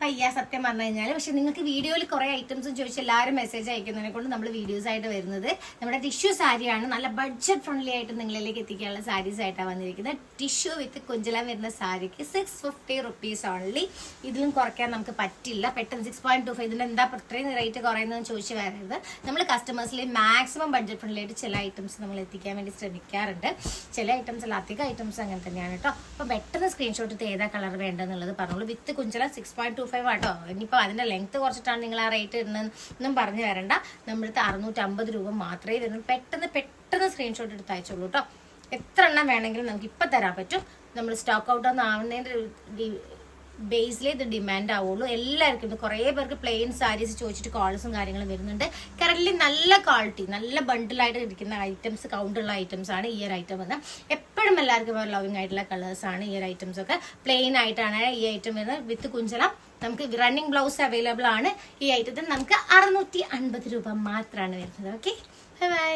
വയ്യ സത്യം പറഞ്ഞു കഴിഞ്ഞാൽ. പക്ഷെ നിങ്ങൾക്ക് വീഡിയോയിൽ കുറെ ഐറ്റംസും ചോദിച്ച് എല്ലാവരും മെസ്സേജ് അയക്കുന്നതിനെ കൊണ്ട് നമ്മൾ വീഡിയോസ് ആയിട്ട് വരുന്നത് നമ്മുടെ ടിഷ്യൂ സാരിയാണ്. നല്ല ബഡ്ജറ്റ് ഫ്രണ്ട്ലി ആയിട്ട് നിങ്ങളിലേക്ക് എത്തിക്കാനുള്ള സാരീസ് ആയിട്ടാണ് വന്നിരിക്കുന്നത്. ടിഷ്യൂ വിത്ത് കുഞ്ചലം വരുന്ന സാരിക്ക് 650 rupees ഓൺലി. ഇതിലും കുറയ്ക്കാൻ നമുക്ക് പറ്റില്ല. പെട്ടെന്ന് 6.25 ഇതിന്റെ എന്താ ഇത്രയും റേറ്റ് കുറയുന്നതെന്ന് ചോദിച്ചു വരരുത്. നമ്മൾ കസ്റ്റമേഴ്സിൽ മാക്സിമം ബഡ്ജറ്റ് ഫ്രണ്ട്ലി ആയിട്ട് ചില ഐറ്റംസ് നമ്മൾ എത്തിക്കാൻ വേണ്ടി ശ്രമിക്കാറുണ്ട്. ചില ഐറ്റംസ് അല്ല, അധികം ഐറ്റംസ് അങ്ങനെ തന്നെയാണ് കേട്ടോ. അപ്പൊ പെട്ടെന്ന് സ്ക്രീൻഷോട്ട് എടുത്ത് ഏതാ കളർ വേണ്ടെന്നുള്ളത് പറഞ്ഞോളൂ. വിത്ത് കുഞ്ചല 6.25 ആട്ടോ. ഇനിയിപ്പോൾ അതിന്റെ ലെങ്ത് കുറച്ചിട്ടാണ് നിങ്ങൾ ആ റേറ്റ് ഇടുന്നതെന്നും പറഞ്ഞു വരണ്ട. നമ്മളടുത്ത് 650 രൂപ മാത്രമേ വരുന്നു. പെട്ടെന്ന് സ്ക്രീൻഷോട്ട് എടുത്ത് അയച്ചോളൂ കേട്ടോ. എത്ര എണ്ണം വേണമെങ്കിലും നമുക്ക് ഇപ്പം തരാൻ പറ്റും. നമ്മൾ സ്റ്റോക്ക് ഔട്ട് ഒന്നും ആവുന്നതിൻ്റെ ബേസിൽ ഇത് ഡിമാൻഡ് ആവുള്ളൂ. എല്ലാവർക്കും ഇത് കുറേ പേർക്ക് പ്ലെയിൻ സാരീസ് ചോദിച്ചിട്ട് കോൾസും കാര്യങ്ങളും വരുന്നുണ്ട്. കറന്റ് നല്ല ക്വാളിറ്റി, നല്ല ബണ്ടിലായിട്ട് ഇരിക്കുന്ന ഐറ്റംസ്, കൗണ്ടുള്ള ഐറ്റംസ് ആണ് ഈ ഒരു ഐറ്റം വന്നത്. എപ്പോഴും എല്ലാവർക്കും ലവിങ് ആയിട്ടുള്ള കളേഴ്സ് ആണ് ഈ ഒരു ഐറ്റംസ് ഒക്കെ. പ്ലെയിൻ ആയിട്ടാണ് ഈ ഐറ്റം വരുന്നത്. വിത്ത് കുഞ്ചലം നമുക്ക് റണ്ണിങ് ബ്ലൗസ് അവൈലബിൾ ആണ്. ഈ ഐറ്റത്തിന് നമുക്ക് 650 രൂപ മാത്രമാണ് വരുന്നത്. Okay, by.